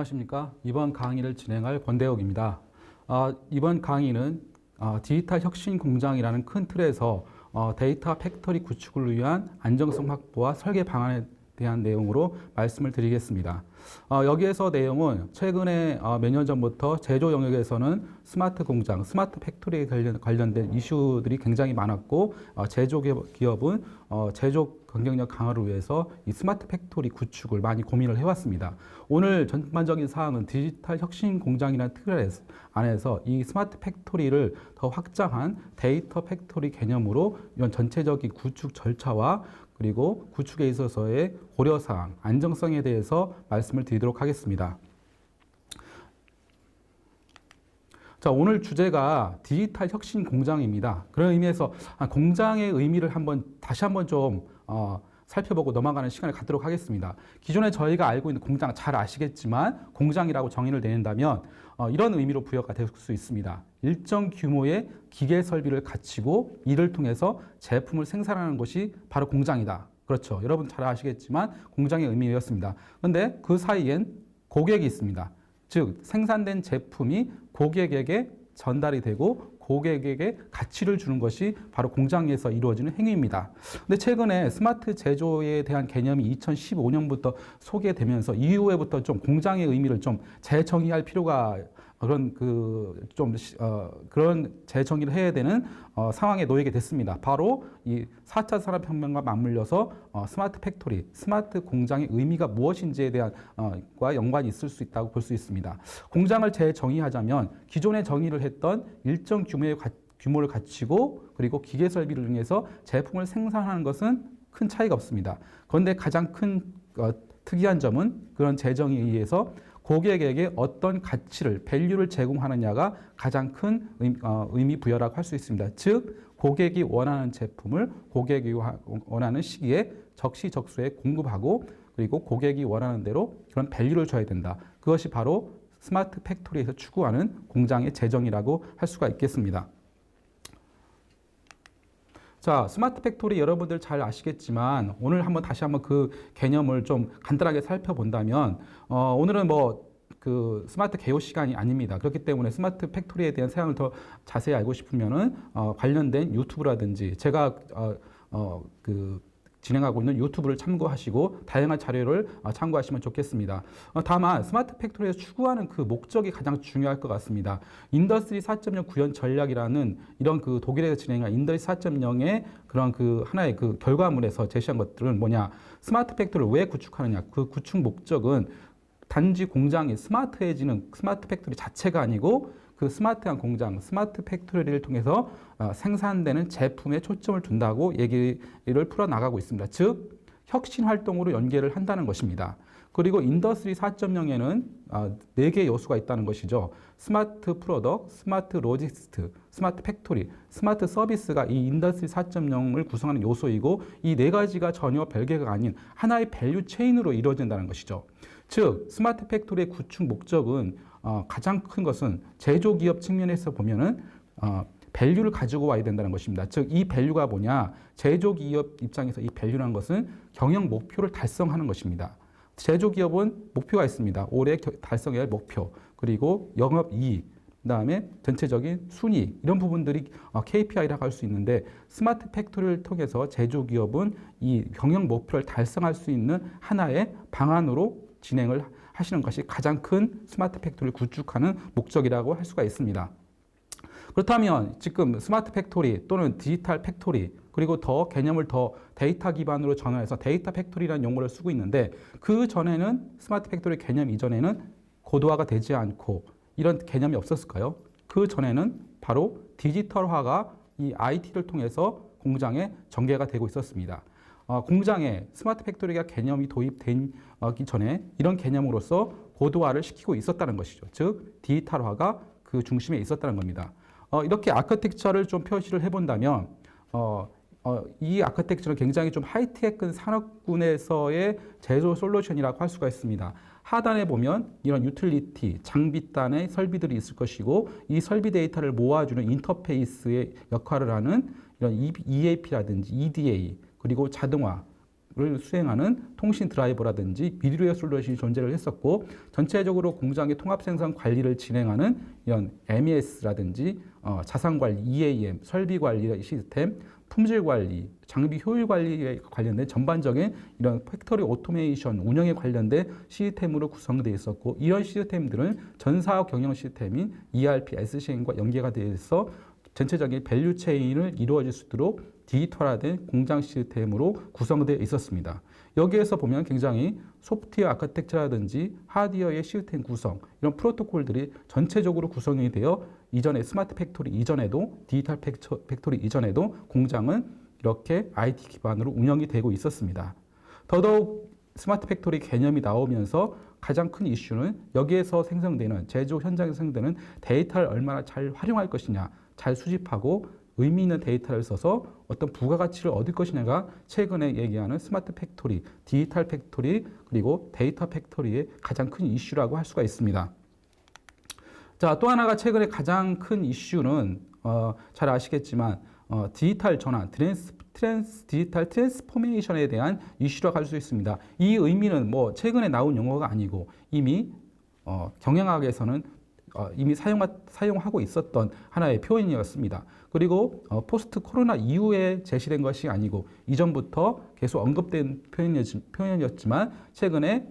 안녕하십니까. 이번 강의를 진행할 권대혁입니다. 이번 강의는 디지털 혁신 공장이라는 큰 틀에서 데이터 팩토리 구축을 위한 안정성 확보와 설계 방안에 대한 내용으로 말씀을 드리겠습니다. 여기에서 내용은 최근에 몇 년 전부터 제조 영역에서는 스마트 공장, 스마트 팩토리에 관련된 이슈들이 굉장히 많았고 제조 기업은 제조 경쟁력 강화를 위해서 이 스마트 팩토리 구축을 많이 고민을 해왔습니다. 오늘 전반적인 사항은 디지털 혁신 공장이라는 틀 안에서 이 스마트 팩토리를 더 확장한 데이터 팩토리 개념으로 이런 전체적인 구축 절차와 그리고 구축에 있어서의 고려사항, 안정성에 대해서 말씀을 드리도록 하겠습니다. 자, 오늘 주제가 디지털 혁신 공장입니다. 그런 의미에서 공장의 의미를 다시 한번 좀 살펴보고 넘어가는 시간을 갖도록 하겠습니다. 기존에 저희가 알고 있는 공장 잘 아시겠지만 공장이라고 정의를 내린다면 이런 의미로 부여가 될 수 있습니다. 일정 규모의 기계 설비를 갖추고 이를 통해서 제품을 생산하는 것이 바로 공장이다. 그렇죠. 여러분 잘 아시겠지만 공장의 의미였습니다. 그런데 그 사이엔 고객이 있습니다. 즉 생산된 제품이 고객에게 전달이 되고 고객에게 가치를 주는 것이 바로 공장에서 이루어지는 행위입니다. 근데 최근에 스마트 제조에 대한 개념이 2015년부터 소개되면서 이후에부터 좀 공장의 의미를 좀 재정의할 필요가 그런 재정의를 해야 되는 상황에 놓이게 됐습니다. 바로 이 4차 산업혁명과 맞물려서 스마트 팩토리, 스마트 공장의 의미가 무엇인지에 대한 과 연관이 있을 수 있다고 볼 수 있습니다. 공장을 재정의하자면 기존에 정의를 했던 일정 규모를 갖추고 그리고 기계 설비를 이용해서 제품을 생산하는 것은 큰 차이가 없습니다. 그런데 가장 큰 특이한 점은 그런 재정의에 의해서 고객에게 어떤 가치를, 밸류를 제공하느냐가 가장 큰 의미 부여라고 할 수 있습니다. 즉, 고객이 원하는 제품을 고객이 원하는 시기에 적시적소에 공급하고 그리고 고객이 원하는 대로 그런 밸류를 줘야 된다. 그것이 바로 스마트 팩토리에서 추구하는 공장의 재정이라고 할 수가 있겠습니다. 자, 스마트 팩토리 여러분들 잘 아시겠지만 오늘 다시 한번 그 개념을 좀 간단하게 살펴본다면 오늘은 그 스마트 개요 시간이 아닙니다. 그렇기 때문에 스마트 팩토리에 대한 사항을 더 자세히 알고 싶으면은 관련된 유튜브라든지 제가 진행하고 있는 유튜브를 참고하시고 다양한 자료를 참고하시면 좋겠습니다. 다만 스마트 팩토리에서 추구하는 그 목적이 가장 중요할 것 같습니다. 인더스트리 4.0 구현 전략이라는 이런 그 독일에서 진행한 인더스트리 4.0의 그런 그 하나의 그 결과물에서 제시한 것들은 뭐냐? 스마트 팩토리를 왜 구축하느냐? 그 구축 목적은 단지 공장이 스마트해지는 스마트 팩토리 자체가 아니고 그 스마트한 공장, 스마트 팩토리를 통해서 생산되는 제품에 초점을 둔다고 얘기를 풀어나가고 있습니다. 즉, 혁신 활동으로 연계를 한다는 것입니다. 그리고 인더스트리 4.0에는 4개의 요소가 있다는 것이죠. 스마트 프로덕트, 스마트 로지스트, 스마트 팩토리, 스마트 서비스가 이 인더스트리 4.0을 구성하는 요소이고 이 4가지가 전혀 별개가 아닌 하나의 밸류 체인으로 이루어진다는 것이죠. 즉, 스마트 팩토리의 구축 목적은 가장 큰 것은 제조기업 측면에서 보면은 밸류를 가지고 와야 된다는 것입니다. 즉, 이 밸류가 뭐냐? 제조기업 입장에서 이 밸류라는 것은 경영 목표를 달성하는 것입니다. 제조기업은 목표가 있습니다. 올해 달성해야 할 목표, 그리고 영업이익, 그다음에 전체적인 순이익 이런 부분들이 KPI라고 할 수 있는데 스마트 팩토리를 통해서 제조기업은 이 경영 목표를 달성할 수 있는 하나의 방안으로 진행을 하시는 것이 가장 큰 스마트 팩토리를 구축하는 목적이라고 할 수가 있습니다. 그렇다면 지금 스마트 팩토리 또는 디지털 팩토리 그리고 더 개념을 더 데이터 기반으로 전환해서 데이터 팩토리라는 용어를 쓰고 있는데 그 전에는 스마트 팩토리 개념 이전에는 고도화가 되지 않고 이런 개념이 없었을까요? 그 전에는 바로 디지털화가 이 IT를 통해서 공장에 전개가 되고 있었습니다. 공장에 스마트 팩토리가 개념이 도입되기 전에 이런 개념으로서 고도화를 시키고 있었다는 것이죠. 즉 디지털화가 그 중심에 있었다는 겁니다. 이렇게 아키텍처를 좀 표시를 해본다면 이 아키텍처는 굉장히 좀 하이테크 산업군에서의 제조 솔루션이라고 할 수가 있습니다. 하단에 보면 이런 유틸리티, 장비단의 설비들이 있을 것이고 이 설비 데이터를 모아주는 인터페이스의 역할을 하는 이런 EAP라든지 EDA 그리고 자동화 를 수행하는 통신 드라이버라든지 미드웨어 솔루션이 존재를 했었고, 전체적으로 공장의 통합 생산 관리를 진행하는 이런 MES라든지 자산 관리, EAM, 설비 관리 시스템, 품질 관리, 장비 효율 관리에 관련된 전반적인 이런 팩토리 오토메이션 운영에 관련된 시스템으로 구성되어 있었고, 이런 시스템들은 전 사업 경영 시스템인 ERP, SCM과 연계가 되어 있어 전체적인 밸류 체인을 이루어질 수 있도록 디지털화된 공장 시스템으로 구성되어 있었습니다. 여기에서 보면 굉장히 소프트웨어 아키텍처라든지 하드웨어의 시스템 구성, 이런 프로토콜들이 전체적으로 구성이 되어 이전에 스마트 팩토리 이전에도, 디지털 팩토리 이전에도 공장은 이렇게 IT 기반으로 운영이 되고 있었습니다. 더더욱 스마트 팩토리 개념이 나오면서 가장 큰 이슈는 여기에서 생성되는, 제조 현장에서 생성되는 데이터를 얼마나 잘 활용할 것이냐, 잘 수집하고 의미 있는 데이터를 써서 어떤 부가가치를 얻을 것이냐가 최근에 얘기하는 스마트 팩토리, 디지털 팩토리, 그리고 데이터 팩토리의 가장 큰 이슈라고 할 수가 있습니다. 자, 또 하나가 최근에 가장 큰 이슈는 잘 아시겠지만 디지털 전환, 디지털 트랜스포메이션에 대한 이슈라고 할 수 있습니다. 이 의미는 뭐 최근에 나온 용어가 아니고 이미 경영학에서는 이미 사용하고 있었던 하나의 표현이었습니다. 그리고 포스트 코로나 이후에 제시된 것이 아니고 이전부터 계속 언급된 표현이었지만 최근에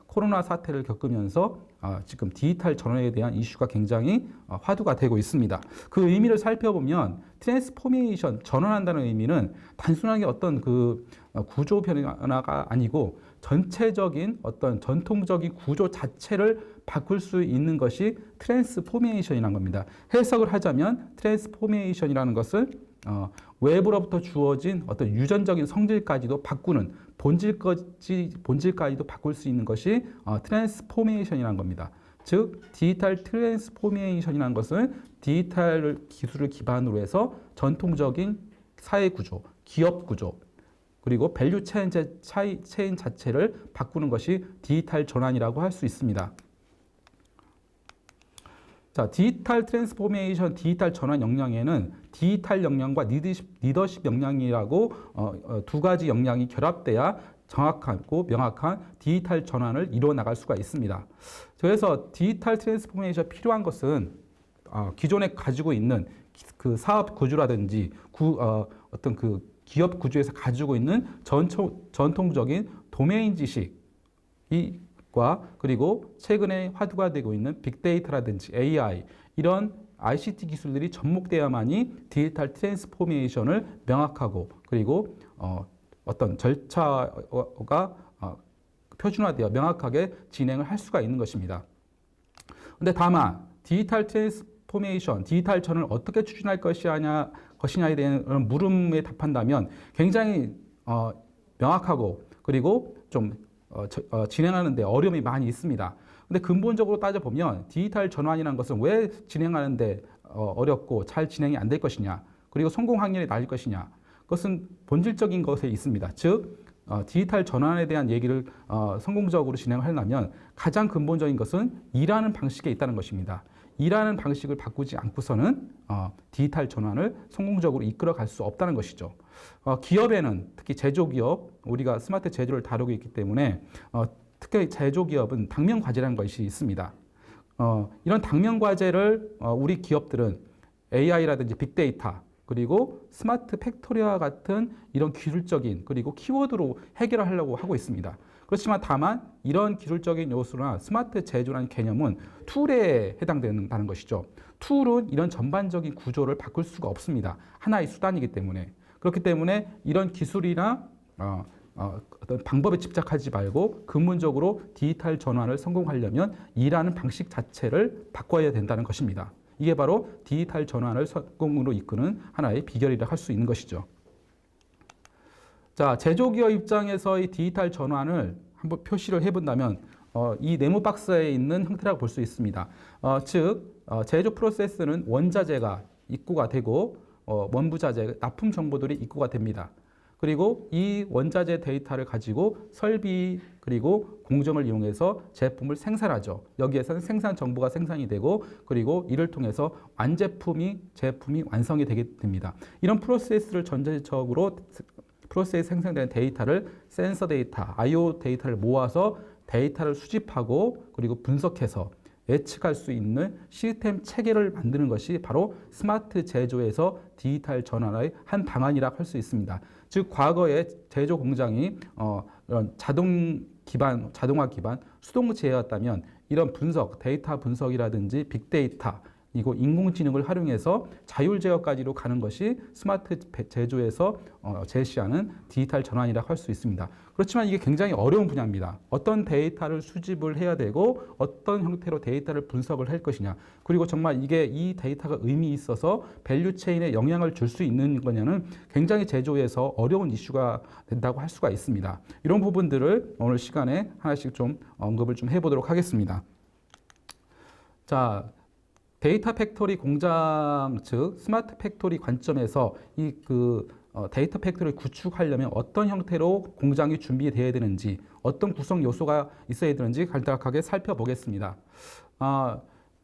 코로나 사태를 겪으면서 지금 디지털 전환에 대한 이슈가 굉장히 화두가 되고 있습니다. 그 의미를 살펴보면 트랜스포메이션, 전환한다는 의미는 단순하게 어떤 그 구조 변화가 아니고 전체적인 어떤 전통적인 구조 자체를 바꿀 수 있는 것이 트랜스포메이션이라는 겁니다. 해석을 하자면 트랜스포메이션이라는 것은 외부로부터 주어진 어떤 유전적인 성질까지도 바꾸는, 본질까지도 바꿀 수 있는 것이 트랜스포메이션이라는 겁니다. 즉 디지털 트랜스포메이션이라는 것은 디지털 기술을 기반으로 해서 전통적인 사회 구조, 기업 구조, 그리고 밸류 체인 자체를 바꾸는 것이 디지털 전환이라고 할 수 있습니다. 자, 디지털 트랜스포메이션, 디지털 전환 역량에는 디지털 역량과 리더십 역량이라고 두 가지 역량이 결합돼야 정확하고 명확한 디지털 전환을 이루어 나갈 수가 있습니다. 그래서 디지털 트랜스포메이션 필요한 것은 기존에 가지고 있는 그 사업 구조라든지 어떤 그 기업 구조에서 가지고 있는 전통적인 도메인 지식과 그리고 최근에 화두가 되고 있는 빅데이터라든지 AI, 이런 ICT 기술들이 접목돼야만이 디지털 트랜스포메이션을 명확하고 그리고 어떤 절차가 표준화되어 명확하게 진행을 할 수가 있는 것입니다. 그런데 다만 디지털 트랜스포메이션, 디지털 전환을 어떻게 추진할 것이냐에 대한 물음에 답한다면 굉장히 명확하고 그리고 좀 진행하는 데 어려움이 많이 있습니다. 근데 근본적으로 따져보면 디지털 전환이라는 것은 왜 진행하는데 어렵고 잘 진행이 안 될 것이냐, 그리고 성공 확률이 낮을 것이냐, 그것은 본질적인 것에 있습니다. 즉 디지털 전환에 대한 얘기를 성공적으로 진행하려면 가장 근본적인 것은 일하는 방식에 있다는 것입니다. 일하는 방식을 바꾸지 않고서는 디지털 전환을 성공적으로 이끌어갈 수 없다는 것이죠. 기업에는 특히 제조기업, 우리가 스마트 제조를 다루고 있기 때문에 특히 제조기업은 당면 과제라는 것이 있습니다. 이런 당면 과제를 우리 기업들은 AI라든지 빅데이터, 그리고 스마트 팩토리와 같은 이런 기술적인 그리고 키워드로 해결하려고 하고 있습니다. 그렇지만 다만 이런 기술적인 요소나 스마트 제조라는 개념은 툴에 해당된다는 것이죠. 툴은 이런 전반적인 구조를 바꿀 수가 없습니다. 하나의 수단이기 때문에. 그렇기 때문에 이런 기술이나 어떤 방법에 집착하지 말고 근본적으로 디지털 전환을 성공하려면 일하는 방식 자체를 바꿔야 된다는 것입니다. 이게 바로 디지털 전환을 성공으로 이끄는 하나의 비결이라 할 수 있는 것이죠. 자, 제조기업 입장에서의 디지털 전환을 한번 표시를 해본다면 이 네모 박스에 있는 형태라고 볼 수 있습니다. 즉 제조 프로세스는 원자재가 입고가 되고 원부자재, 납품 정보들이 입고가 됩니다. 그리고 이 원자재 데이터를 가지고 설비 그리고 공정을 이용해서 제품을 생산하죠. 여기에서는 생산 정보가 생산이 되고 그리고 이를 통해서 제품이 완성이 되게 됩니다. 이런 프로세스를 전체적으로 프로세스에 생성되는 데이터를 센서 데이터, IO 데이터를 모아서 데이터를 수집하고 그리고 분석해서 예측할 수 있는 시스템 체계를 만드는 것이 바로 스마트 제조에서 디지털 전환의 한 방안이라고 할 수 있습니다. 즉 과거에 제조 공장이 이런 자동화 기반 수동체였다면 이런 분석, 데이터 분석이라든지 빅데이터 이거 인공지능을 활용해서 자율 제어까지로 가는 것이 스마트 제조에서 제시하는 디지털 전환이라고 할 수 있습니다. 그렇지만 이게 굉장히 어려운 분야입니다. 어떤 데이터를 수집을 해야 되고 어떤 형태로 데이터를 분석을 할 것이냐, 그리고 정말 이게 이 데이터가 의미 있어서 밸류 체인에 영향을 줄 수 있는 거냐는 굉장히 제조에서 어려운 이슈가 된다고 할 수가 있습니다. 이런 부분들을 오늘 시간에 하나씩 좀 언급을 좀 해보도록 하겠습니다. 자, 데이터 팩토리 공장 즉 스마트 팩토리 관점에서 이 데이터 팩토리를 구축하려면 어떤 형태로 공장이 준비되어야 되는지, 어떤 구성 요소가 있어야 되는지 간략하게 살펴보겠습니다.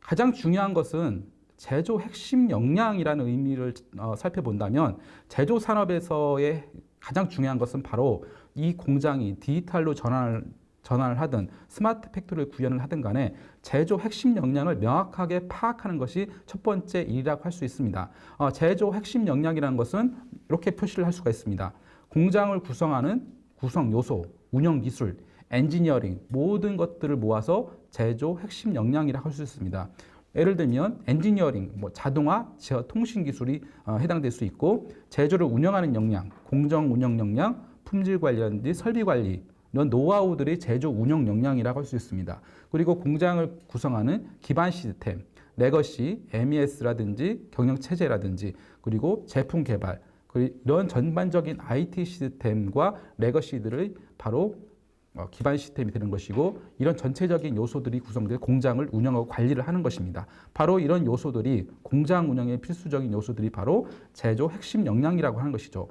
가장 중요한 것은 제조 핵심 역량이라는 의미를 살펴본다면 제조 산업에서의 가장 중요한 것은 바로 이 공장이 디지털로 전환을 하든 스마트 팩토리를 구현을 하든 간에 제조 핵심 역량을 명확하게 파악하는 것이 첫 번째 일이라고 할 수 있습니다. 제조 핵심 역량이라는 것은 이렇게 표시를 할 수가 있습니다. 공장을 구성하는 구성 요소, 운영 기술, 엔지니어링 모든 것들을 모아서 제조 핵심 역량이라고 할 수 있습니다. 예를 들면 엔지니어링, 자동화, 제어, 통신 기술이 해당될 수 있고, 제조를 운영하는 역량, 공정 운영 역량, 품질 관리라든지 설비 관리 이런 노하우들이 제조 운영 역량이라고 할 수 있습니다. 그리고 공장을 구성하는 기반 시스템, 레거시, MES라든지 경영 체제라든지 그리고 제품 개발, 이런 전반적인 IT 시스템과 레거시들을 바로 기반 시스템이 되는 것이고, 이런 전체적인 요소들이 구성된 공장을 운영하고 관리를 하는 것입니다. 바로 이런 요소들이 공장 운영의 필수적인 요소들이 바로 제조 핵심 역량이라고 하는 것이죠.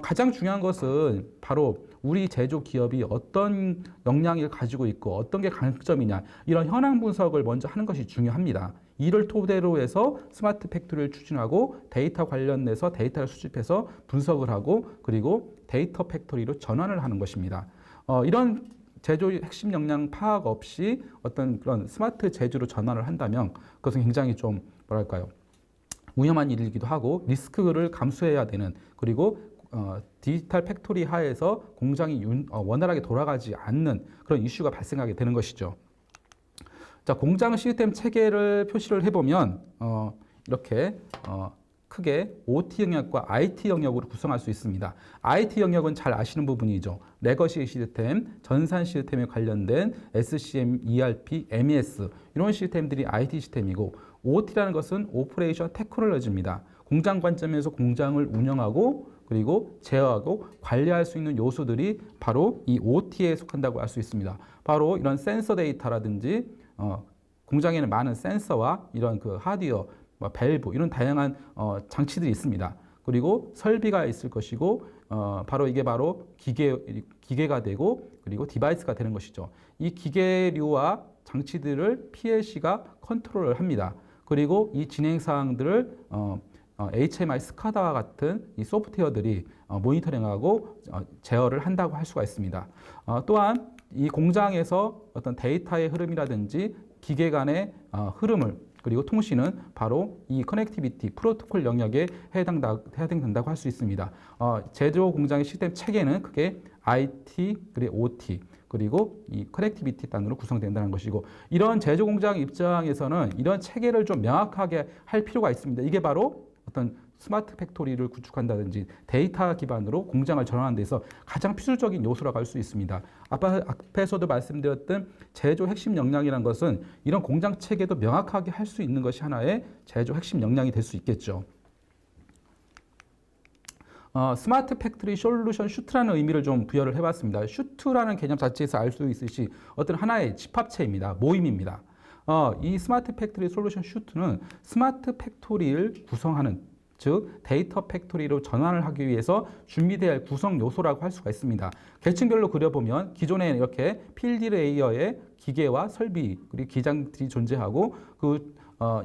가장 중요한 것은 바로 우리 제조 기업이 어떤 역량을 가지고 있고 어떤 게 강점이냐, 이런 현황 분석을 먼저 하는 것이 중요합니다. 이를 토대로 해서 스마트 팩토리를 추진하고 데이터 관련해서 데이터를 수집해서 분석을 하고 그리고 데이터 팩토리로 전환을 하는 것입니다. 이런 제조 핵심 역량 파악 없이 어떤 그런 스마트 제조로 전환을 한다면 그것은 굉장히 좀 뭐랄까요, 위험한 일이기도 하고 리스크를 감수해야 되는, 그리고 디지털 팩토리 하에서 공장이 원활하게 돌아가지 않는 그런 이슈가 발생하게 되는 것이죠. 자, 공장 시스템 체계를 표시를 해보면 이렇게 크게 OT 영역과 IT 영역으로 구성할 수 있습니다. IT 영역은 잘 아시는 부분이죠. 레거시 시스템, 전산 시스템에 관련된 SCM, ERP, MES 이런 시스템들이 IT 시스템이고, OT라는 것은 오퍼레이션 테크놀로지입니다. 공장 관점에서 공장을 운영하고 그리고 제어하고 관리할 수 있는 요소들이 바로 이 OT에 속한다고 할 수 있습니다. 바로 이런 센서 데이터라든지 공장에는 많은 센서와 이런 하드웨어, 밸브 이런 다양한 장치들이 있습니다. 그리고 설비가 있을 것이고 바로 이게 바로 기계가 되고 그리고 디바이스가 되는 것이죠. 이 기계류와 장치들을 PLC가 컨트롤을 합니다. 그리고 이 진행 사항들을 HMI, 스카다와 같은 이 소프트웨어들이 모니터링하고 제어를 한다고 할 수가 있습니다. 또한 이 공장에서 어떤 데이터의 흐름이라든지 기계 간의 흐름을 그리고 통신은 바로 이 커넥티비티, 프로토콜 영역에 해당된다고 할 수 있습니다. 제조 공장의 시스템 체계는 크게 IT, 그리고 OT, 그리고 이 커넥티비티 단으로 구성된다는 것이고, 이런 제조 공장 입장에서는 이런 체계를 좀 명확하게 할 필요가 있습니다. 이게 바로 어떤 스마트 팩토리를 구축한다든지 데이터 기반으로 공장을 전환하는 데서 가장 필수적인 요소라고 할 수 있습니다. 앞에서도 말씀드렸던 제조 핵심 역량이라는 것은 이런 공장 체계도 명확하게 할 수 있는 것이 하나의 제조 핵심 역량이 될 수 있겠죠. 스마트 팩토리 솔루션 슈트라는 의미를 좀 부여를 해봤습니다. 슈트라는 개념 자체에서 알 수 있듯이 어떤 하나의 집합체입니다. 모임입니다. 이 스마트 팩토리 솔루션 슈트는 스마트 팩토리를 구성하는, 즉 데이터 팩토리로 전환을 하기 위해서 준비되어야 할 구성 요소라고 할 수가 있습니다. 계층별로 그려보면 기존에 이렇게 필드 레이어의 기계와 설비 그리고 기장들이 존재하고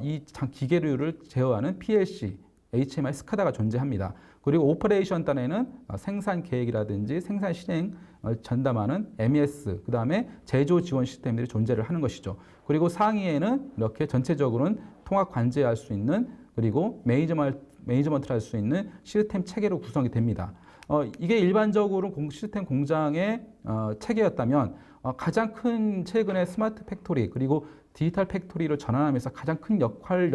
이 기계류를 제어하는 PLC, HMI, 스카다가 존재합니다. 그리고 오퍼레이션 단에는 생산 계획이라든지 생산 실행을 전담하는 MES, 그 다음에 제조 지원 시스템들이 존재를 하는 것이죠. 그리고 상위에는 이렇게 전체적으로는 통합 관제할 수 있는 그리고 매니지먼트를 할 수 있는 시스템 체계로 구성이 됩니다. 이게 일반적으로 시스템 공장의 체계였다면 가장 큰 최근의 스마트 팩토리 그리고 디지털 팩토리를 전환하면서 가장 큰 역할을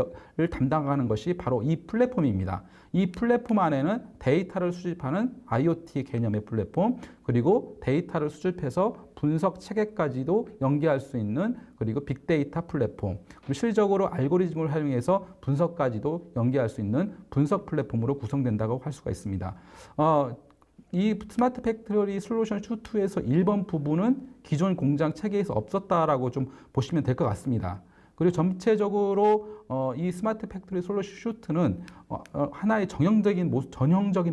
담당하는 것이 바로 이 플랫폼입니다. 이 플랫폼 안에는 데이터를 수집하는 IoT 개념의 플랫폼, 그리고 데이터를 수집해서 분석 체계까지도 연계할 수 있는 그리고 빅데이터 플랫폼, 그리고 실질적으로 알고리즘을 활용해서 분석까지도 연계할 수 있는 분석 플랫폼으로 구성된다고 할 수가 있습니다. 이 스마트 팩토리 솔루션 슈트에서 1번 부분은 기존 공장 체계에서 없었다라고 좀 보시면 될 것 같습니다. 그리고 전체적으로 이 스마트 팩토리 솔루션 슈트는 하나의 전형적인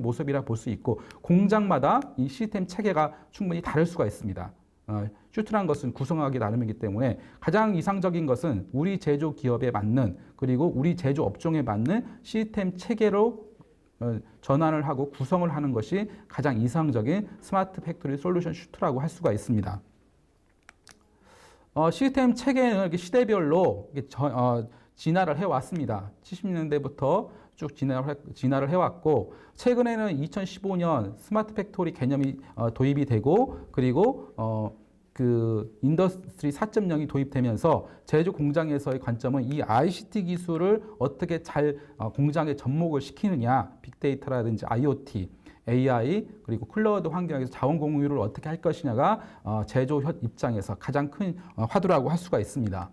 모습이라 볼 수 있고 공장마다 이 시스템 체계가 충분히 다를 수가 있습니다. 슈트라는 것은 구성하기 나름이기 때문에 가장 이상적인 것은 우리 제조 기업에 맞는 그리고 우리 제조 업종에 맞는 시스템 체계로 전환을 하고 구성을 하는 것이 가장 이상적인 스마트 팩토리 솔루션 슈트라고 할 수가 있습니다. 시스템 체계는 이렇게 시대별로 진화를 해왔습니다. 70년대부터 쭉 진화를 해왔고 최근에는 2015년 스마트 팩토리 개념이 도입이 되고 그리고 그 인더스트리 4.0이 도입되면서 제조 공장에서의 관점은 이 ICT 기술을 어떻게 잘 공장에 접목을 시키느냐, 빅데이터라든지 IoT, AI 그리고 클라우드 환경에서 자원 공유를 어떻게 할 것이냐가 제조 입장에서 가장 큰 화두라고 할 수가 있습니다.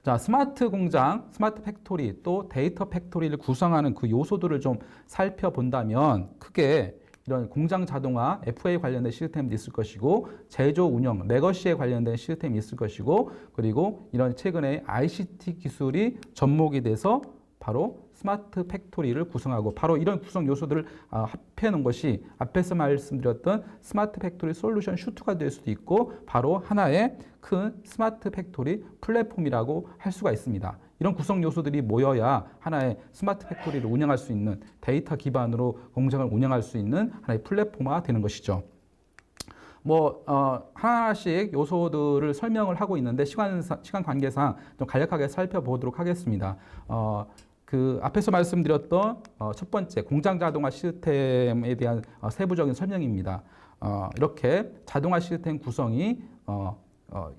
자, 스마트 공장, 스마트 팩토리 또 데이터 팩토리를 구성하는 그 요소들을 좀 살펴본다면 크게 이런 공장 자동화, FA 관련된 시스템도 있을 것이고 제조 운영, 레거시에 관련된 시스템이 있을 것이고 그리고 이런 최근에 ICT 기술이 접목이 돼서 바로 스마트 팩토리를 구성하고 바로 이런 구성 요소들을 합해 놓은 것이 앞에서 말씀드렸던 스마트 팩토리 솔루션 슈트가 될 수도 있고 바로 하나의 큰 스마트 팩토리 플랫폼이라고 할 수가 있습니다. 이런 구성 요소들이 모여야 하나의 스마트 팩토리를 운영할 수 있는 데이터 기반으로 공장을 운영할 수 있는 하나의 플랫폼화 되는 것이죠. 하나씩 요소들을 설명을 하고 있는데 시간 관계상 좀 간략하게 살펴보도록 하겠습니다. 그 앞에서 말씀드렸던 첫 번째 공장 자동화 시스템에 대한 세부적인 설명입니다. 이렇게 자동화 시스템 구성이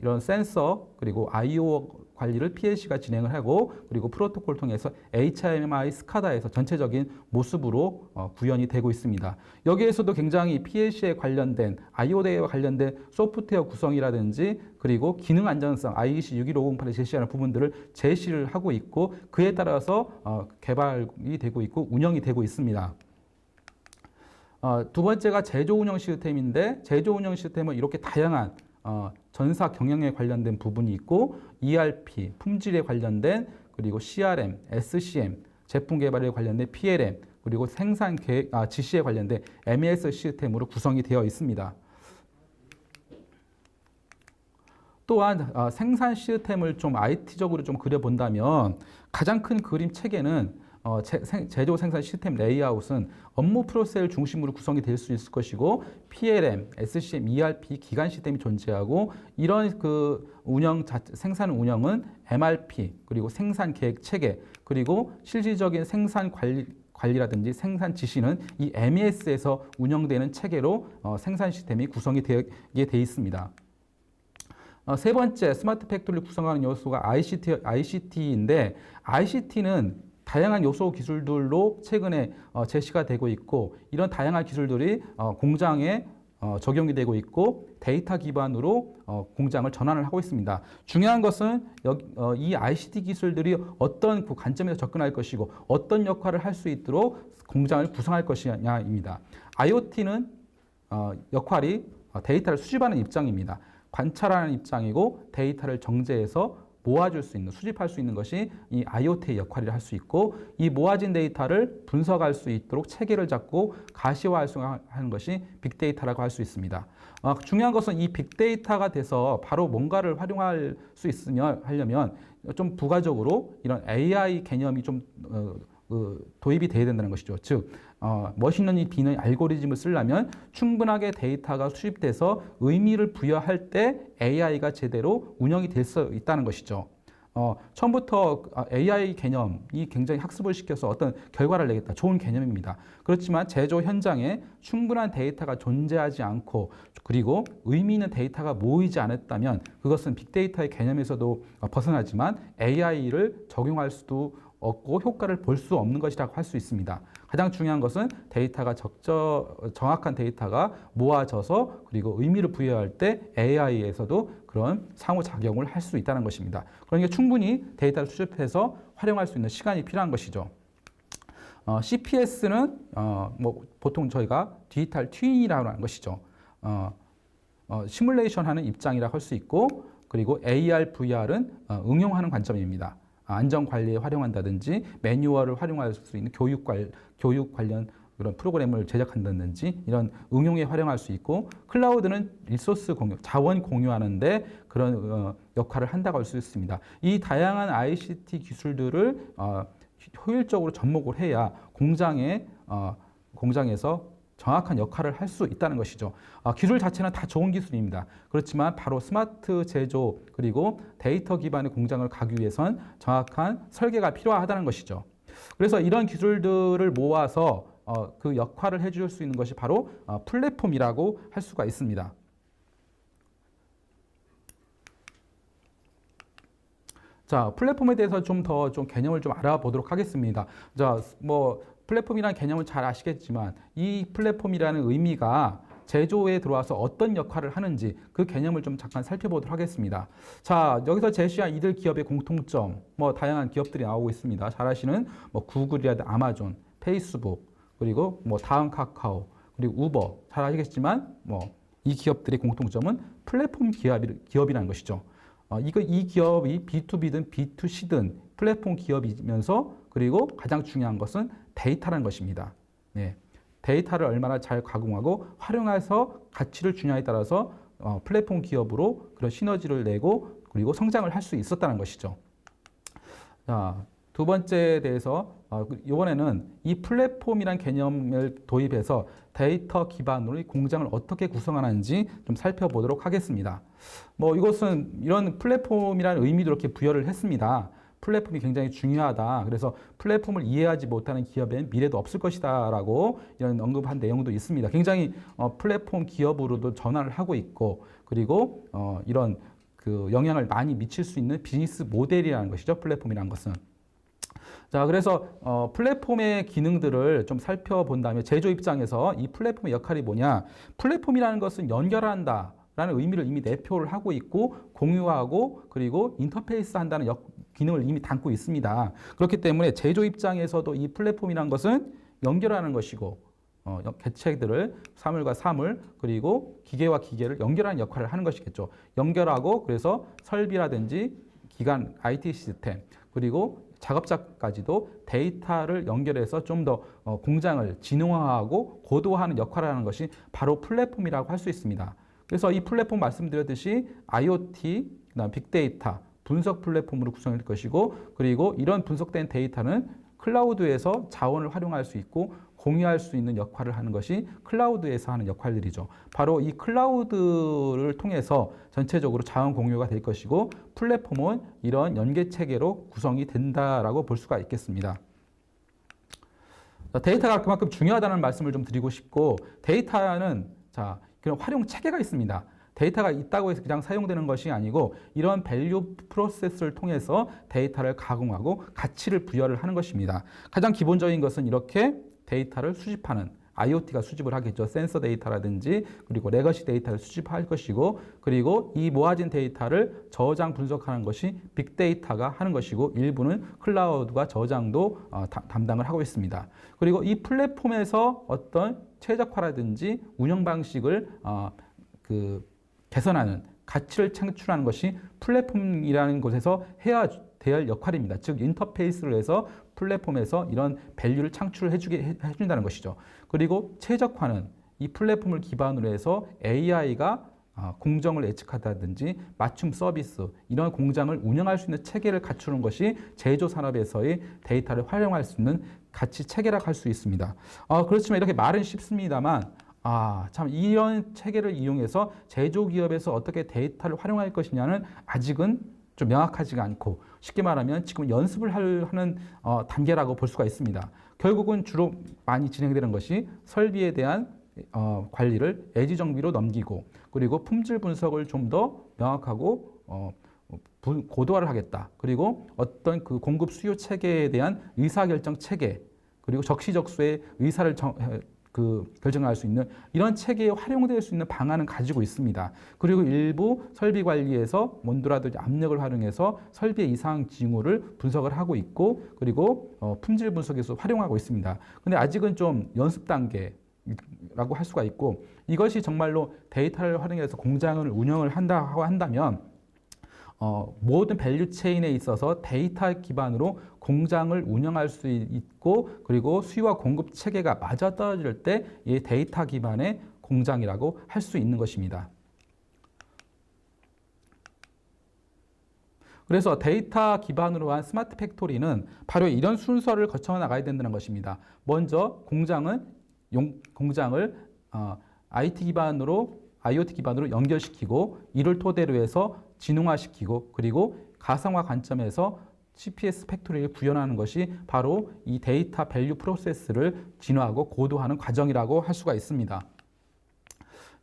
이런 센서 그리고 I/O 관리를 PLC가 진행을 하고 그리고 프로토콜 통해서 HMI, 스카다에서 전체적인 모습으로 구현이 되고 있습니다. 여기에서도 굉장히 PLC에 관련된 I/O 대회와 관련된 소프트웨어 구성이라든지 그리고 기능 안전성 IEC 61508에 제시하는 부분들을 제시를 하고 있고 그에 따라서 개발이 되고 있고 운영이 되고 있습니다. 두 번째가 제조 운영 시스템인데 제조 운영 시스템은 이렇게 다양한 전사 경영에 관련된 부분이 있고 ERP, 품질에 관련된 그리고 CRM, SCM, 제품 개발에 관련된 PLM 그리고 생산 계획, 지시에 관련된 MES 시스템으로 구성이 되어 있습니다. 또한 생산 시스템을 좀 IT적으로 좀 그려본다면 가장 큰 그림 체계는 제조 생산 시스템 레이아웃은 업무 프로세스를 중심으로 구성이 될 수 있을 것이고 PLM, SCM, ERP 기간 시스템이 존재하고 이런 그 생산 운영은 MRP 그리고 생산 계획 체계 그리고 실질적인 생산 관리라든지 생산 지시는 이 MES에서 운영되는 체계로 생산 시스템이 구성이 되게 돼 있습니다. 세 번째 스마트 팩토리를 구성하는 요소가 ICT인데 ICT는 다양한 요소 기술들로 최근에 제시가 되고 있고 이런 다양한 기술들이 공장에 적용이 되고 있고 데이터 기반으로 공장을 전환을 하고 있습니다. 중요한 것은 이 ICT 기술들이 어떤 그 관점에서 접근할 것이고 어떤 역할을 할 수 있도록 공장을 구성할 것이냐입니다. IoT는 역할이 데이터를 수집하는 입장입니다. 관찰하는 입장이고 데이터를 정제해서 모아줄 수 있는, 수집할 수 있는 것이 이 IoT의 역할을 할 수 있고 이 모아진 데이터를 분석할 수 있도록 체계를 잡고 가시화할 수 하는 것이 빅데이터라고 할 수 있습니다. 중요한 것은 이 빅데이터가 돼서 바로 뭔가를 활용할 수 하려면 좀 부가적으로 이런 AI 개념이 좀 도입이 돼야 된다는 것이죠. 즉 머신러닝 비너닝 알고리즘을 쓰려면 충분하게 데이터가 수집돼서 의미를 부여할 때 AI가 제대로 운영이 될 수 있다는 것이죠. 처음부터 AI 개념이 굉장히 학습을 시켜서 어떤 결과를 내겠다. 좋은 개념입니다. 그렇지만 제조 현장에 충분한 데이터가 존재하지 않고 그리고 의미 있는 데이터가 모이지 않았다면 그것은 빅데이터의 개념에서도 벗어나지만 AI를 적용할 수도 없고 효과를 볼 수 없는 것이라고 할 수 있습니다. 가장 중요한 것은 데이터가 정확한 데이터가 모아져서 그리고 의미를 부여할 때 AI에서도 그런 상호작용을 할 수 있다는 것입니다. 그러니까 충분히 데이터를 수집해서 활용할 수 있는 시간이 필요한 것이죠. CPS는 보통 저희가 디지털 트윈이라고 하는 것이죠. 시뮬레이션 하는 입장이라고 할 수 있고 그리고 AR, VR은 응용하는 관점입니다. 안전 관리에 활용한다든지 매뉴얼을 활용할 수 있는 교육 관련 그런 프로그램을 제작한다든지 이런 응용에 활용할 수 있고 클라우드는 리소스 공유, 자원 공유하는데 그런 역할을 한다고 할 수 있습니다. 이 다양한 ICT 기술들을 효율적으로 접목을 해야 공장에서 정확한 역할을 할 수 있다는 것이죠. 기술 자체는 다 좋은 기술입니다. 그렇지만 바로 스마트 제조 그리고 데이터 기반의 공장을 가기 위해선 정확한 설계가 필요하다는 것이죠. 그래서 이런 기술들을 모아서 그 역할을 해줄 수 있는 것이 바로 플랫폼이라고 할 수가 있습니다. 자, 플랫폼에 대해서 좀 개념을 좀 알아보도록 하겠습니다. 자, 플랫폼이라는 개념은 잘 아시겠지만 이 플랫폼이라는 의미가 제조에 들어와서 어떤 역할을 하는지 그 개념을 좀 잠깐 살펴보도록 하겠습니다. 자, 여기서 제시한 이들 기업의 공통점, 다양한 기업들이 나오고 있습니다. 잘 아시는 구글이라든지 아마존, 페이스북, 그리고 다음 카카오, 그리고 우버, 잘 아시겠지만 이 기업들의 공통점은 플랫폼 기업이라는 것이죠. 이 기업이 B2B든 B2C든 플랫폼 기업이면서 그리고 가장 중요한 것은 데이터라는 것입니다. 네. 데이터를 얼마나 잘 가공하고 활용해서 가치를 주냐에 따라서 플랫폼 기업으로 그런 시너지를 내고 그리고 성장을 할 수 있었다는 것이죠. 자, 두 번째에 대해서 이번에는 이 플랫폼이란 개념을 도입해서 데이터 기반으로 이 공장을 어떻게 구성하는지 좀 살펴보도록 하겠습니다. 이것은 이런 플랫폼이라는 의미도 이렇게 부여를 했습니다. 플랫폼이 굉장히 중요하다. 그래서 플랫폼을 이해하지 못하는 기업엔 미래도 없을 것이다 라고 이런 언급한 내용도 있습니다. 굉장히 플랫폼 기업으로도 전환을 하고 있고 그리고 이런 그 영향을 많이 미칠 수 있는 비즈니스 모델이라는 것이죠. 플랫폼이라는 것은. 자, 그래서 플랫폼의 기능들을 좀 살펴본다면 제조 입장에서 이 플랫폼의 역할이 뭐냐? 플랫폼이라는 것은 연결한다 라는 의미를 이미 내표를 하고 있고 공유하고 그리고 인터페이스 한다는 기능을 이미 담고 있습니다. 그렇기 때문에 제조 입장에서도 이 플랫폼이라는 것은 연결하는 것이고 객체들을 사물과 사물 그리고 기계와 기계를 연결하는 역할을 하는 것이겠죠. 연결하고 그래서 설비라든지 기관 IT 시스템 그리고 작업자까지도 데이터를 연결해서 좀 더 공장을 지능화하고 고도화하는 역할을 하는 것이 바로 플랫폼이라고 할 수 있습니다. 그래서 이 플랫폼 말씀드렸듯이 IoT, 그다음 빅데이터, 분석 플랫폼으로 구성될 것이고 그리고 이런 분석된 데이터는 클라우드에서 자원을 활용할 수 있고 공유할 수 있는 역할을 하는 것이 클라우드에서 하는 역할들이죠. 바로 이 클라우드를 통해서 전체적으로 자원 공유가 될 것이고 플랫폼은 이런 연계 체계로 구성이 된다라고 볼 수가 있겠습니다. 데이터가 그만큼 중요하다는 말씀을 좀 드리고 싶고 데이터는 그런 활용 체계가 있습니다. 데이터가 있다고 해서 그냥 사용되는 것이 아니고 이런 밸류 프로세스를 통해서 데이터를 가공하고 가치를 부여를 하는 것입니다. 가장 기본적인 것은 이렇게 데이터를 수집하는 IoT가 수집을 하겠죠. 센서 데이터라든지 그리고 레거시 데이터를 수집할 것이고 그리고 이 모아진 데이터를 저장 분석하는 것이 빅데이터가 하는 것이고 일부는 클라우드가 저장도 담당을 하고 있습니다. 그리고 이 플랫폼에서 어떤 최적화라든지 운영 방식을 개선하는 가치를 창출하는 것이 플랫폼이라는 곳에서 해야 될 역할입니다. 즉 인터페이스를 해서 플랫폼에서 이런 밸류를 창출해준다는 것이죠. 그리고 최적화는 이 플랫폼을 기반으로 해서 AI가 공정을 예측하다든지 맞춤 서비스 이런 공장을 운영할 수 있는 체계를 갖추는 것이 제조 산업에서의 데이터를 활용할 수 있는 가치 체계라고 할 수 있습니다. 그렇지만 이렇게 말은 쉽습니다만 참 이런 체계를 이용해서 제조 기업에서 어떻게 데이터를 활용할 것이냐는 아직은 좀 명확하지가 않고 쉽게 말하면 지금 연습을 하는 단계라고 볼 수가 있습니다. 결국은 주로 많이 진행되는 것이 설비에 대한 관리를 애지 정비로 넘기고 그리고 품질 분석을 좀 더 명확하고 고도화를 하겠다. 그리고 어떤 그 공급 수요 체계에 대한 의사결정 체계 그리고 적시적소의 의사를 결정할 수 있는 이런 체계에 활용될 수 있는 방안은 가지고 있습니다. 그리고 일부 설비 관리에서 몬드라든지 압력을 활용해서 설비의 이상 징후를 분석을 하고 있고 그리고 품질 분석에서 활용하고 있습니다. 근데 아직은 좀 연습 단계라고 할 수가 있고 이것이 정말로 데이터를 활용해서 공장을 운영을 한다면 모든 밸류 체인에 있어서 데이터 기반으로 공장을 운영할 수 있고 그리고 수요와 공급 체계가 맞아떨어질 때 이 데이터 기반의 공장이라고 할 수 있는 것입니다. 그래서 데이터 기반으로 한 스마트 팩토리는 바로 이런 순서를 거쳐 나가야 된다는 것입니다. 먼저 공장을 IT 기반으로 IoT 기반으로 연결시키고 이를 토대로 해서 진흥화시키고 그리고 가상화 관점에서 CPS 팩토리를 구현하는 것이 바로 이 데이터 밸류 프로세스를 진화하고 고도화하는 과정이라고 할 수가 있습니다.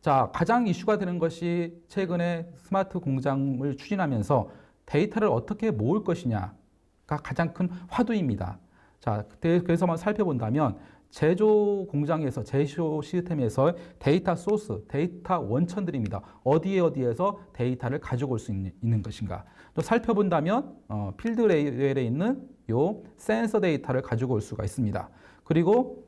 자, 가장 이슈가 되는 것이 최근에 스마트 공장을 추진하면서 데이터를 어떻게 모을 것이냐가 가장 큰 화두입니다. 자, 그래서 한번 살펴본다면 제조 공장에서 제조 시스템에서 데이터 소스, 데이터 원천들입니다. 어디에서 데이터를 가져올 수 있는 것인가. 또 살펴본다면 필드 레벨에 있는 요 센서 데이터를 가지고 올 수가 있습니다. 그리고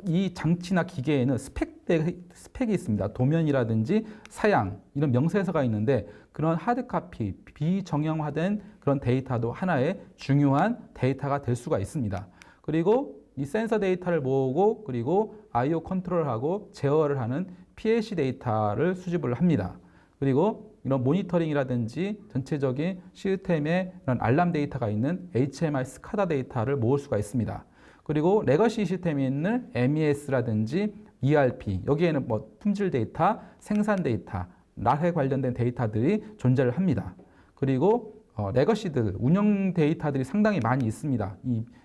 이 장치나 기계에는 스펙이 있습니다. 도면이라든지 사양 이런 명세서가 있는데 그런 하드카피, 비정형화된 그런 데이터도 하나의 중요한 데이터가 될 수가 있습니다. 그리고 이 센서 데이터를 모으고 그리고 I/O 컨트롤하고 제어를 하는 PLC 데이터를 수집을 합니다. 그리고 이런 모니터링이라든지 전체적인 시스템에 이런 알람 데이터가 있는 HMI 스카다 데이터를 모을 수가 있습니다. 그리고 레거시 시스템에 있는 MES라든지 ERP 여기에는 뭐 품질 데이터, 생산 데이터, 랄에 관련된 데이터들이 존재를 합니다. 그리고 레거시들, 운영 데이터들이 상당히 많이 있습니다.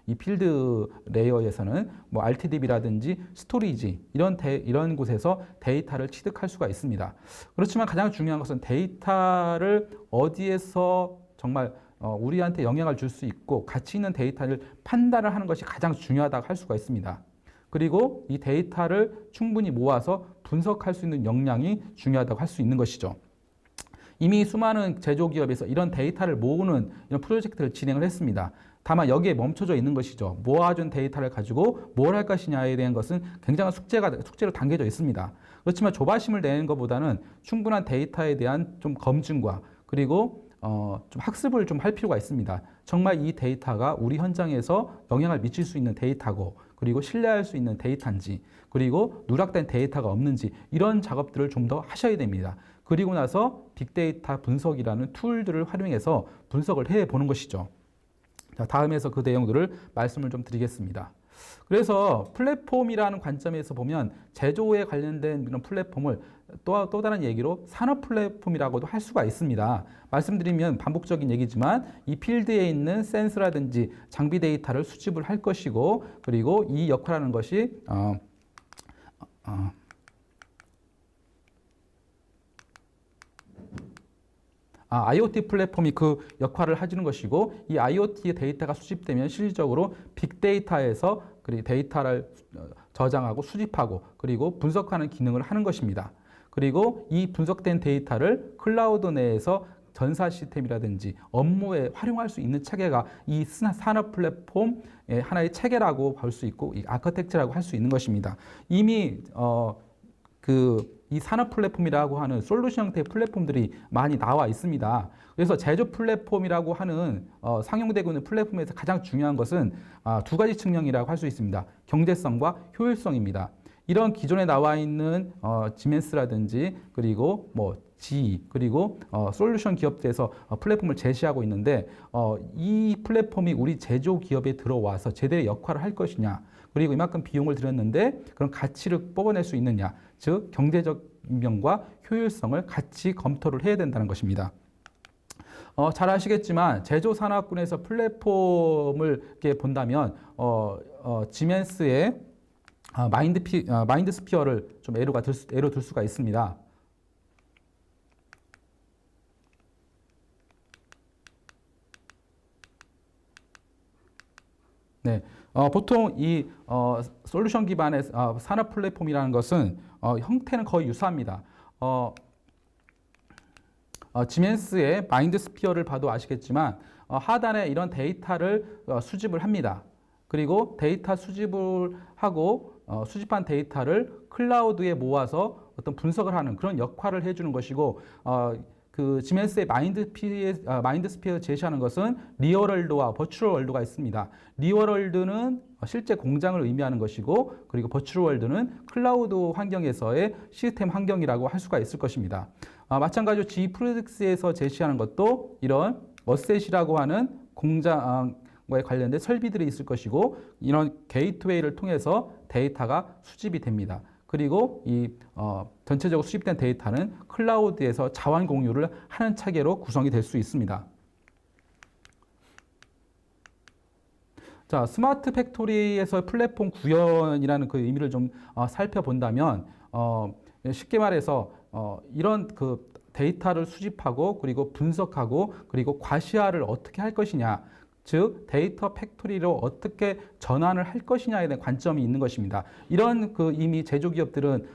이 필드 레이어에서는 뭐 RTDB라든지 스토리지 이런 곳에서 데이터를 취득할 수가 있습니다. 그렇지만 가장 중요한 것은 데이터를 어디에서 정말 우리한테 영향을 줄 수 있고 가치 있는 데이터를 판단을 하는 것이 가장 중요하다고 할 수가 있습니다. 그리고 이 데이터를 충분히 모아서 분석할 수 있는 역량이 중요하다고 할 수 있는 것이죠. 이미 수많은 제조기업에서 이런 데이터를 모으는 이런 프로젝트를 진행을 했습니다. 다만 여기에 멈춰져 있는 것이죠. 모아준 데이터를 가지고 뭘 할 것이냐에 대한 것은 굉장한 숙제로 담겨져 있습니다. 그렇지만 조바심을 내는 것보다는 충분한 데이터에 대한 좀 검증과 그리고 좀 학습을 좀 할 필요가 있습니다. 정말 이 데이터가 우리 현장에서 영향을 미칠 수 있는 데이터고 그리고 신뢰할 수 있는 데이터인지 그리고 누락된 데이터가 없는지 이런 작업들을 좀 더 하셔야 됩니다. 그리고 나서 빅데이터 분석이라는 툴들을 활용해서 분석을 해보는 것이죠. 자, 다음에서 그 내용들을 말씀을 좀 드리겠습니다. 그래서 플랫폼이라는 관점에서 보면 제조에 관련된 이런 플랫폼을 또 다른 얘기로 산업 플랫폼이라고도 할 수가 있습니다. 말씀드리면 반복적인 얘기지만 이 필드에 있는 센서라든지 장비 데이터를 수집을 할 것이고 그리고 이 역할하는 것이 IoT 플랫폼이 그 역할을 해주는 것이고 이 IoT의 데이터가 수집되면 실질적으로 빅데이터에서 데이터를 저장하고 수집하고 그리고 분석하는 기능을 하는 것입니다. 그리고 이 분석된 데이터를 클라우드 내에서 전사 시스템이라든지 업무에 활용할 수 있는 체계가 이 산업 플랫폼의 하나의 체계라고 볼 수 있고 이 아키텍처라고 할 수 있는 것입니다. 이미 이 산업 플랫폼이라고 하는 솔루션 형태의 플랫폼들이 많이 나와 있습니다. 그래서 제조 플랫폼이라고 하는 상용되고 있는 플랫폼에서 가장 중요한 것은 두 가지 측면이라고 할 수 있습니다. 경제성과 효율성입니다. 이런 기존에 나와 있는 지멘스라든지 그리고 뭐 GE 그리고 솔루션 기업들에서 플랫폼을 제시하고 있는데 이 플랫폼이 우리 제조 기업에 들어와서 제대로 역할을 할 것이냐 그리고 이만큼 비용을 들였는데 그런 가치를 뽑아낼 수 있느냐 즉 경제적 면과 효율성을 같이 검토를 해야 된다는 것입니다. 잘 아시겠지만 제조산업군에서 플랫폼을 이렇게 본다면 지멘스의 마인드스피어를 좀 예로 들 수가 있습니다. 네, 보통 이 솔루션 기반의 산업 플랫폼이라는 것은 형태는 거의 유사합니다. 지멘스의 마인드스피어를 봐도 아시겠지만 하단에 이런 데이터를 수집을 합니다. 그리고 데이터 수집을 하고 수집한 데이터를 클라우드에 모아서 어떤 분석을 하는 그런 역할을 해주는 것이고 그 지멘스의 마인드스피어 제시하는 것은 리얼월드와 버추얼월드가 있습니다. 리얼월드는 실제 공장을 의미하는 것이고 그리고 버추얼월드는 클라우드 환경에서의 시스템 환경이라고 할 수가 있을 것입니다. 마찬가지로 G프로젝트에서 제시하는 것도 이런 어셋이라고 하는 공장과 관련된 설비들이 있을 것이고 이런 게이트웨이를 통해서 데이터가 수집이 됩니다. 그리고 이 전체적으로 수집된 데이터는 클라우드에서 자원 공유를 하는 체계로 구성이 될 수 있습니다. 자, 스마트 팩토리에서 플랫폼 구현이라는 그 의미를 좀 살펴본다면 쉽게 말해서 이런 그 데이터를 수집하고 그리고 분석하고 그리고 과시화를 어떻게 할 것이냐 즉 데이터 팩토리로 어떻게 전환을 할 것이냐에 대한 관점이 있는 것입니다. 이런 그 이미 제조기업들은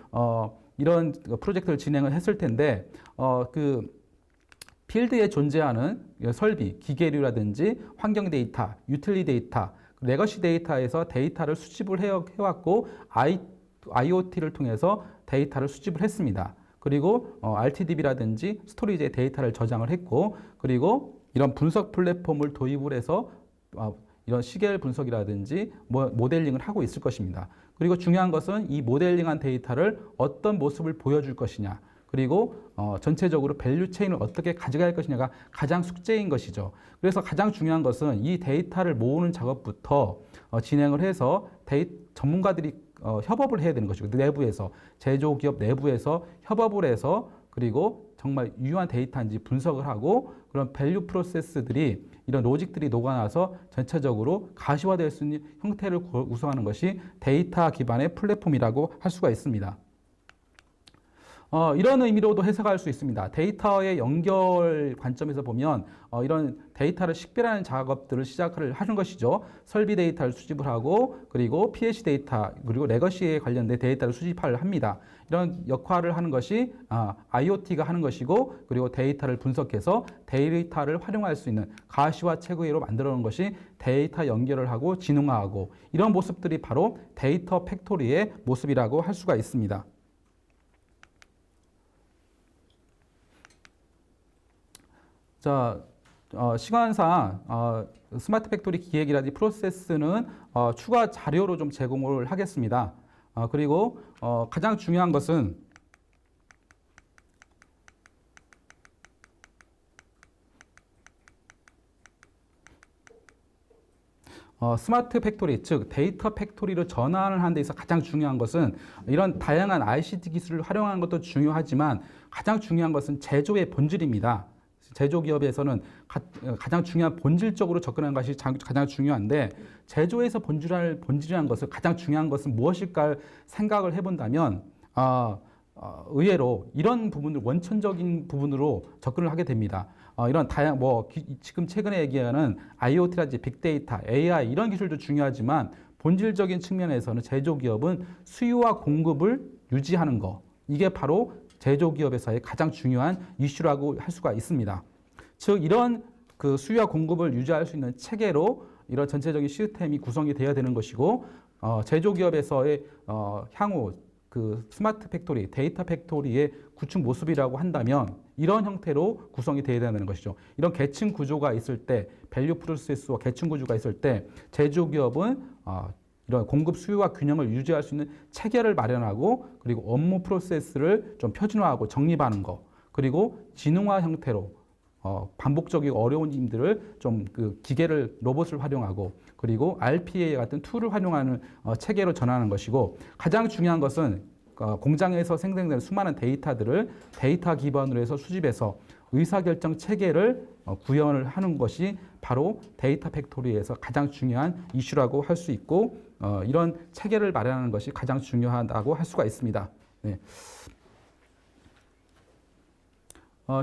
이런 프로젝트를 진행을 했을 텐데 그 필드에 존재하는 설비, 기계류라든지 환경 데이터, 유틸리 데이터, 레거시 데이터에서 데이터를 수집을 해왔고 IoT를 통해서 데이터를 수집을 했습니다. 그리고 RTDB라든지 스토리지에 데이터를 저장을 했고 그리고 이런 분석 플랫폼을 도입을 해서 이런 시계열 분석이라든지 모델링을 하고 있을 것입니다. 그리고 중요한 것은 이 모델링한 데이터를 어떤 모습을 보여줄 것이냐 그리고 전체적으로 밸류 체인을 어떻게 가져갈 것이냐가 가장 숙제인 것이죠. 그래서 가장 중요한 것은 이 데이터를 모으는 작업부터 진행을 해서 전문가들이 협업을 해야 되는 것이고 내부에서 제조기업 내부에서 협업을 해서 그리고 정말 유효한 데이터인지 분석을 하고 그런 밸류 프로세스들이 이런 로직들이 녹아나서 전체적으로 가시화될 수 있는 형태를 구성하는 것이 데이터 기반의 플랫폼이라고 할 수가 있습니다. 이런 의미로도 해석할 수 있습니다. 데이터의 연결 관점에서 보면 이런 데이터를 식별하는 작업들을 시작을 하는 것이죠. 설비 데이터를 수집을 하고 그리고 PLC 데이터 그리고 레거시에 관련된 데이터를 수집을 합니다. 이런 역할을 하는 것이 IoT가 하는 것이고 그리고 데이터를 분석해서 데이터를 활용할 수 있는 가시화 체계로 만들어 놓은 것이 데이터 연결을 하고 진흥화하고 이런 모습들이 바로 데이터 팩토리의 모습이라고 할 수가 있습니다. 자, 시간상 스마트 팩토리 기획이라든지 프로세스는 추가 자료로 좀 제공을 하겠습니다. 그리고 가장 중요한 것은 스마트 팩토리, 즉 데이터 팩토리로 전환을 하는 데 있어서 가장 중요한 것은 이런 다양한 ICT 기술을 활용하는 것도 중요하지만 가장 중요한 것은 제조의 본질입니다. 제조기업에서는 가장 중요한 본질적으로 접근하는 것이 가장 중요한데 제조에서 본질이라는 것을 가장 중요한 것은 무엇일까 생각을 해본다면 의외로 이런 부분을 원천적인 부분으로 접근을 하게 됩니다. 이런 지금 최근에 얘기하는 IoT라든지 빅데이터, AI 이런 기술도 중요하지만 본질적인 측면에서는 제조기업은 수요와 공급을 유지하는 거 이게 바로 제조기업에서의 가장 중요한 이슈라고 할 수가 있습니다. 즉 이런 그 수요와 공급을 유지할 수 있는 체계로 이런 전체적인 시스템이 구성이 되어야 되는 것이고 제조기업에서의 향후 그 스마트 팩토리, 데이터 팩토리의 구축 모습이라고 한다면 이런 형태로 구성이 되어야 되는 것이죠. 이런 계층 구조가 있을 때, 밸류 프로세스와 계층 구조가 있을 때 제조기업은 이런 공급 수요와 균형을 유지할 수 있는 체계를 마련하고 그리고 업무 프로세스를 좀 표준화하고 정립하는 거 그리고 지능화 형태로 반복적이고 어려운 일들을 좀 그 기계를 로봇을 활용하고 그리고 RPA 같은 툴을 활용하는 체계로 전환하는 것이고 가장 중요한 것은 공장에서 생성되는 수많은 데이터들을 데이터 기반으로 해서 수집해서 의사결정 체계를 구현을 하는 것이 바로 데이터 팩토리에서 가장 중요한 이슈라고 할 수 있고 이런 체계를 마련하는 것이 가장 중요하다고 할 수가 있습니다. 네.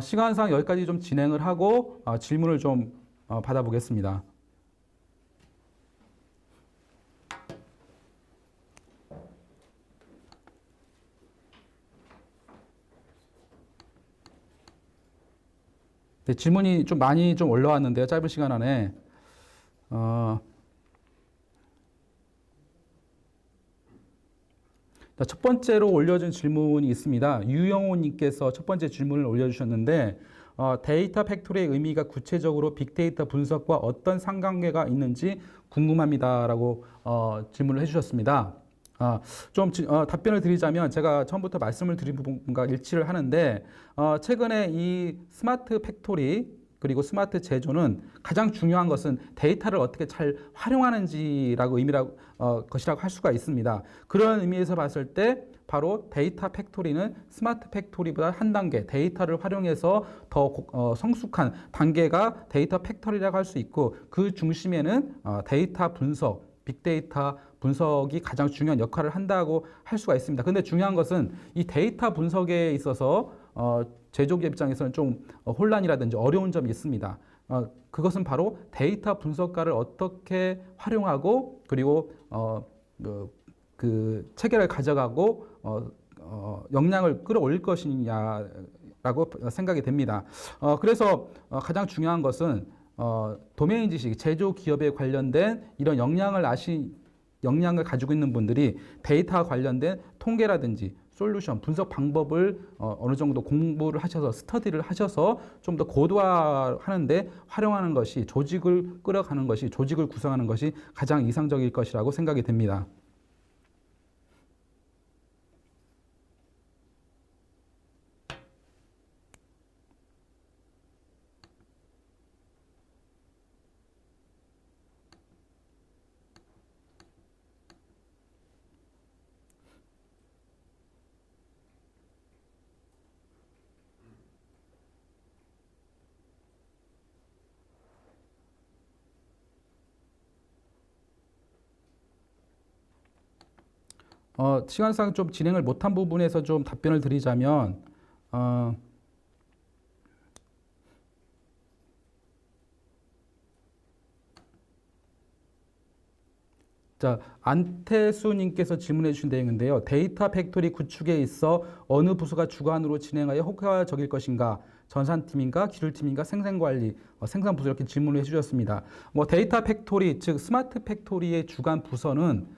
시간상 여기까지 좀 진행을 하고 질문을 좀 받아보겠습니다. 네, 질문이 좀 많이 좀 올라왔는데요. 짧은 시간 안에. 첫 번째로 올려준 질문이 있습니다. 유영호님께서 첫 번째 질문을 올려주셨는데 데이터 팩토리의 의미가 구체적으로 빅데이터 분석과 어떤 상관계가 있는지 궁금합니다라고 질문을 해주셨습니다. 답변을 드리자면 제가 처음부터 말씀을 드린 부분과 일치를 하는데 최근에 이 스마트 팩토리 그리고 스마트 제조는 가장 중요한 것은 데이터를 어떻게 잘 활용하는지라고 것이라고 할 수가 있습니다. 그런 의미에서 봤을 때 바로 데이터 팩토리는 스마트 팩토리보다 한 단계 데이터를 활용해서 더 성숙한 단계가 데이터 팩토리라고 할 수 있고 그 중심에는 데이터 분석, 빅데이터 분석이 가장 중요한 역할을 한다고 할 수가 있습니다. 근데 중요한 것은 이 데이터 분석에 있어서 제조기업 입장에서는 좀 혼란이라든지 어려운 점이 있습니다. 그것은 바로 데이터 분석가를 어떻게 활용하고 그리고 그 체계를 가져가고 역량을 끌어올릴 것이냐라고 생각이 됩니다. 그래서 가장 중요한 것은 도메인 지식, 제조 기업에 관련된 이런 역량을 가지고 있는 분들이 데이터와 관련된 통계라든지 솔루션, 분석 방법을 어느 정도 공부를 하셔서 스터디를 하셔서 좀 더 고도화하는데 활용하는 것이 조직을 끌어가는 것이 조직을 구성하는 것이 가장 이상적일 것이라고 생각이 됩니다. 시간상 좀 진행을 못한 부분에서 좀 답변을 드리자면, 자, 안태수님께서 질문해 주신 내용인데요. 데이터 팩토리 구축에 있어 어느 부서가 주관으로 진행하여 효과적일 것인가? 전산팀인가, 기술팀인가, 생산관리, 생산부서 이렇게 질문을 해주셨습니다. 데이터 팩토리, 즉 스마트 팩토리의 주관 부서는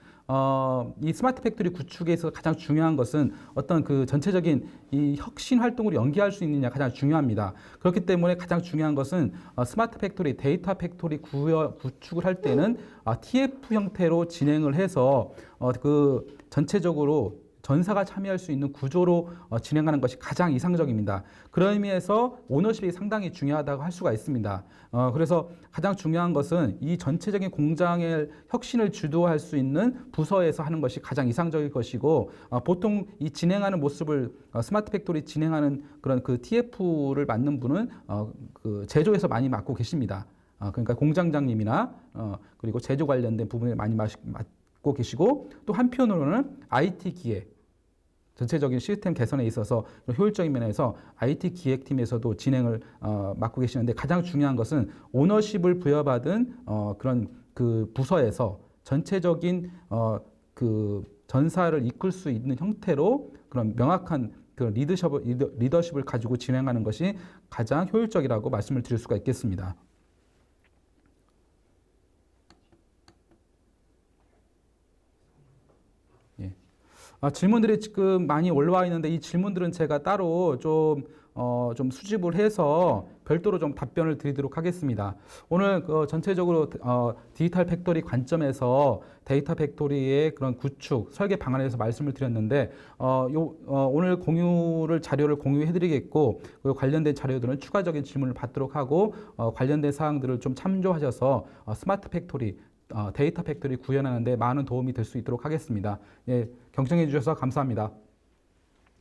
이 스마트 팩토리 구축에 있어서 가장 중요한 것은 어떤 그 전체적인 이 혁신 활동으로 연계할 수 있느냐 가장 중요합니다. 그렇기 때문에 가장 중요한 것은 스마트 팩토리, 데이터 팩토리 구축을 할 때는 TF 형태로 진행을 해서 그 전체적으로 전사가 참여할 수 있는 구조로 진행하는 것이 가장 이상적입니다. 그런 의미에서 오너십이 상당히 중요하다고 할 수가 있습니다. 그래서 가장 중요한 것은 이 전체적인 공장의 혁신을 주도할 수 있는 부서에서 하는 것이 가장 이상적일 것이고 보통 이 진행하는 모습을 스마트 팩토리 진행하는 그런 그 TF를 맡는 분은 그 제조에서 많이 맡고 계십니다. 그러니까 공장장님이나 그리고 제조 관련된 부분에 많이 맡고 계시고 또 한편으로는 IT 기획 전체적인 시스템 개선에 있어서 효율적인 면에서 IT 기획팀에서도 진행을 맡고 계시는데 가장 중요한 것은 오너십을 부여받은 그런 그 부서에서 전체적인 그 전사를 이끌 수 있는 형태로 그런 명확한 그 리더십을 가지고 진행하는 것이 가장 효율적이라고 말씀을 드릴 수가 있겠습니다. 질문들이 지금 많이 올라와 있는데 이 질문들은 제가 따로 좀 좀 수집을 해서 별도로 좀 답변을 드리도록 하겠습니다. 오늘 전체적으로 디지털 팩토리 관점에서 데이터 팩토리의 그런 구축, 설계 방안에 대해서 말씀을 드렸는데 오늘 자료를 공유해드리겠고 관련된 자료들은 추가적인 질문을 받도록 하고 관련된 사항들을 좀 참조하셔서 스마트 팩토리, 데이터 팩토리 구현하는 데 많은 도움이 될 수 있도록 하겠습니다. 예, 경청해 주셔서 감사합니다.